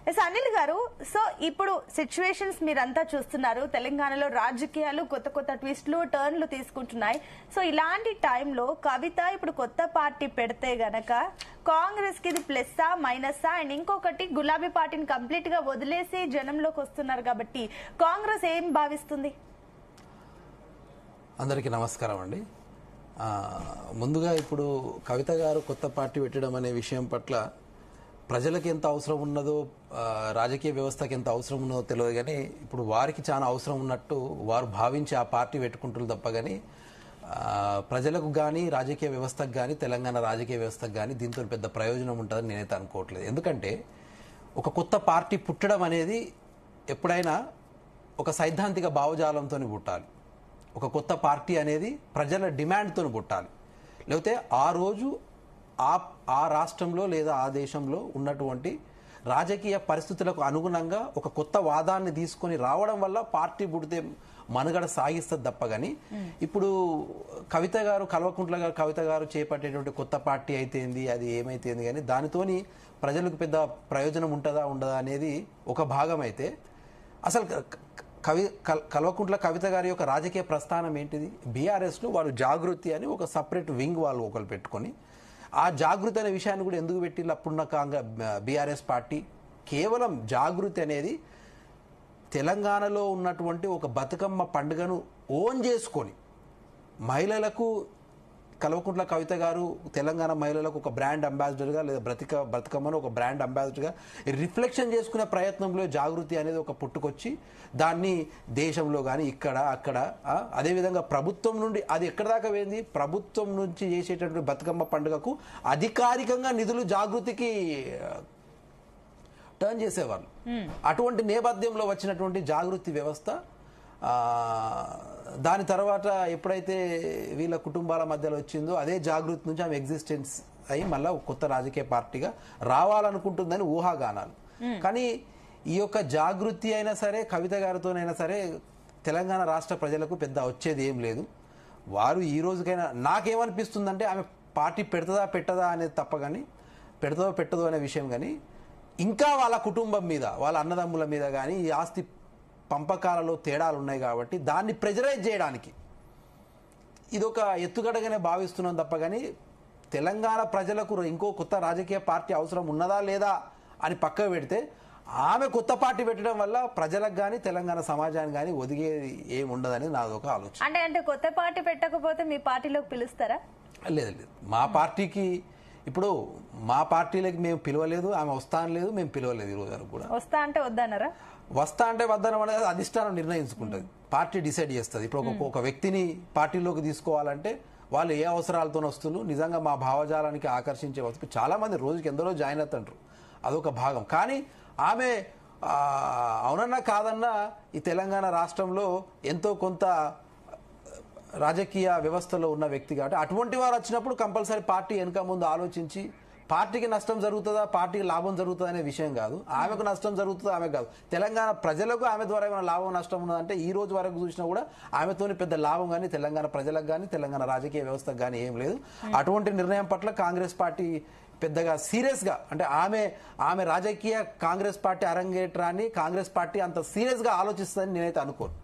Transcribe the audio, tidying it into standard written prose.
Yes Anil గారు, so ఇప్పుడు situations మీరంతా చూస్తున్నారు. తెలంగాణలో రాజకీయాలు కొత్త కొత్త ట్విస్ట్లు టర్న్లు తీసుకుంటున్నాయి. సో ఇలాంటి టైంలో కవిత ఇప్పుడు కొత్త పార్టీ పెడితే గనక కాంగ్రెస్ కి ఇది ప్లస్సా మైనస్సా? అండ్ ఇంకొకటి, గులాబీ పార్టీని కంప్లీట్ గా వదిలేసి జనంలోకి వస్తున్నారు కాబట్టి కాంగ్రెస్ ఏం భావిస్తుంది? అందరికీ నమస్కారం అండి. ముందుగా ఇప్పుడు కవిత గారు కొత్త పార్టీ పెట్టడం అనే విషయం పట్ల ప్రజలకు ఎంత అవసరం ఉన్నదో, రాజకీయ వ్యవస్థకి ఎంత అవసరం ఉన్నదో తెలియదు. కానీ ఇప్పుడు వారికి చాలా అవసరం ఉన్నట్టు వారు భావించి ఆ పార్టీ పెట్టుకుంటారు తప్ప కానీ ప్రజలకు కానీ రాజకీయ వ్యవస్థకు కానీ తెలంగాణ రాజకీయ వ్యవస్థకు కానీ దీంతో పెద్ద ప్రయోజనం ఉంటుందని నేనైతే అనుకోవట్లేదు. ఎందుకంటే ఒక కొత్త పార్టీ పుట్టడం అనేది ఎప్పుడైనా ఒక సైద్ధాంతిక భావజాలంతో పుట్టాలి. ఒక కొత్త పార్టీ అనేది ప్రజల డిమాండ్తో పుట్టాలి. లేకపోతే ఆ రోజు ఆ రాష్ట్రంలో లేదా ఆ దేశంలో ఉన్నటువంటి రాజకీయ పరిస్థితులకు అనుగుణంగా ఒక కొత్త వాదాన్ని తీసుకొని రావడం వల్ల పార్టీ పుడితే మనుగడ సాగిస్తుంది తప్ప కానీ ఇప్పుడు కవిత గారు కవిత గారు చేపట్టేటువంటి కొత్త పార్టీ అయితేంది, అది ఏమైతేంది కానీ దానితోని ప్రజలకు పెద్ద ప్రయోజనం ఉంటుందా ఉండదా అనేది ఒక భాగం అయితే, అసలు కల్వకుంట్ల కవిత గారి యొక్క రాజకీయ ప్రస్థానం ఏంటిది? బీఆర్ఎస్లో వాళ్ళు జాగృతి అని ఒక సపరేట్ వింగ్ వాళ్ళు ఒకరు పెట్టుకొని ఆ జాగృతి అనే విషయాన్ని కూడా ఎందుకు పెట్టిళ్ళు? అప్పుడున్న బీఆర్ఎస్ పార్టీ కేవలం జాగృతి అనేది తెలంగాణలో ఉన్నటువంటి ఒక బతుకమ్మ పండుగను ఓన్ చేసుకొని మహిళలకు, కల్వకుంట్ల కవిత గారు తెలంగాణ మహిళలకు ఒక బ్రాండ్ అంబాసిడర్గా లేదా బతుకమ్మను ఒక బ్రాండ్ అంబాసిడర్గా రిఫ్లెక్షన్ చేసుకునే ప్రయత్నంలో జాగృతి అనేది ఒక పుట్టుకొచ్చి దాన్ని దేశంలో కానీ ఇక్కడ అక్కడ అదేవిధంగా ప్రభుత్వం నుండి అది ఎక్కడ దాకా పోయింది, ప్రభుత్వం నుంచి చేసేటటువంటి బతుకమ్మ పండుగకు అధికారికంగా నిధులు జాగృతికి టర్న్ చేసేవాళ్ళు. అటువంటి నేపథ్యంలో వచ్చినటువంటి జాగృతి వ్యవస్థ దాని తర్వాత ఎప్పుడైతే వీళ్ళ కుటుంబాల మధ్యలో వచ్చిందో అదే జాగృతి నుంచి ఆమె ఎగ్జిస్టెన్స్ అయ్యి మళ్ళీ కొత్త రాజకీయ పార్టీగా రావాలనుకుంటుందని ఊహాగానాలు. కానీ ఈ యొక్క జాగృతి అయినా సరే కవిత గారితోనైనా సరే తెలంగాణ రాష్ట్ర ప్రజలకు పెద్ద వచ్చేది ఏం లేదు. వారు ఈ రోజుకైనా నాకేమనిపిస్తుందంటే ఆమె పార్టీ పెడతదా పెట్టదా అనేది తప్ప కానీ, పెడతదో పెట్టదో అనే విషయం కానీ, ఇంకా వాళ్ళ కుటుంబం మీద వాళ్ళ అన్నదమ్ముల మీద కానీ ఈ ఆస్తి పంపకాలలో తేడాలు ఉన్నాయి కాబట్టి దాన్ని ప్రెజరైజ్ చేయడానికి ఇదొక ఎత్తుగడగానే భావిస్తున్నాం తప్ప కానీ తెలంగాణ ప్రజలకు ఇంకో కొత్త రాజకీయ పార్టీ అవసరం ఉన్నదా లేదా అని పక్కకు పెడితే ఆమె కొత్త పార్టీ పెట్టడం వల్ల ప్రజలకు కానీ తెలంగాణ సమాజానికి కానీ ఒదిగేది ఏమి ఉండదని నాదొక ఆలోచన. అంటే కొత్త పార్టీ పెట్టకపోతే మీ పార్టీలోకి పిలుస్తారా? లేదు, మా పార్టీకి ఇప్పుడు మా పార్టీలోకి మేము పిలవలేదు, ఆమె వస్తా అనలేదు, మేము పిలవలేదు. ఈ రోజు వరకు కూడా వస్తా అంటే వద్దన్నారా? వస్తా అంటే వద్దనం అనేది అధిష్టానం నిర్ణయించుకుంటుంది, పార్టీ డిసైడ్ చేస్తుంది. ఇప్పుడు ఒక వ్యక్తిని పార్టీలోకి తీసుకోవాలంటే వాళ్ళు ఏ అవసరాలతో వస్తున్నారు, నిజంగా మా భావజాలానికి ఆకర్షించే వస్తు చాలా మంది రోజుకి ఎందరో జాయిన్ అవుతుంటారు, అదొక భాగం. కానీ ఆమె అవునన్నా కాదన్నా ఈ తెలంగాణ రాష్ట్రంలో ఎంతో కొంత రాజకీయ వ్యవస్థలో ఉన్న వ్యక్తి కాబట్టి అటువంటి వారు వచ్చినప్పుడు కంపల్సరీ పార్టీ వెనుక ముందు ఆలోచించి పార్టీకి నష్టం జరుగుతుందా పార్టీకి లాభం జరుగుతుందా అనే విషయం కాదు, ఆమెకు నష్టం జరుగుతుందా ఆమె కాదు, తెలంగాణ ప్రజలకు ఆమె ద్వారా ఏమైనా లాభం నష్టం ఉన్నదంటే ఈ రోజు వరకు చూసినా కూడా ఆమెతోని పెద్ద లాభం కానీ తెలంగాణ ప్రజలకు కానీ తెలంగాణ రాజకీయ వ్యవస్థకు కానీ ఏం లేదు. అటువంటి నిర్ణయం పట్ల కాంగ్రెస్ పార్టీ పెద్దగా సీరియస్ గా, అంటే ఆమె రాజకీయ కాంగ్రెస్ పార్టీ అరంగేట్రాన్ని కాంగ్రెస్ పార్టీ అంత సీరియస్ గా ఆలోచిస్తుందని నేనైతే అనుకోను.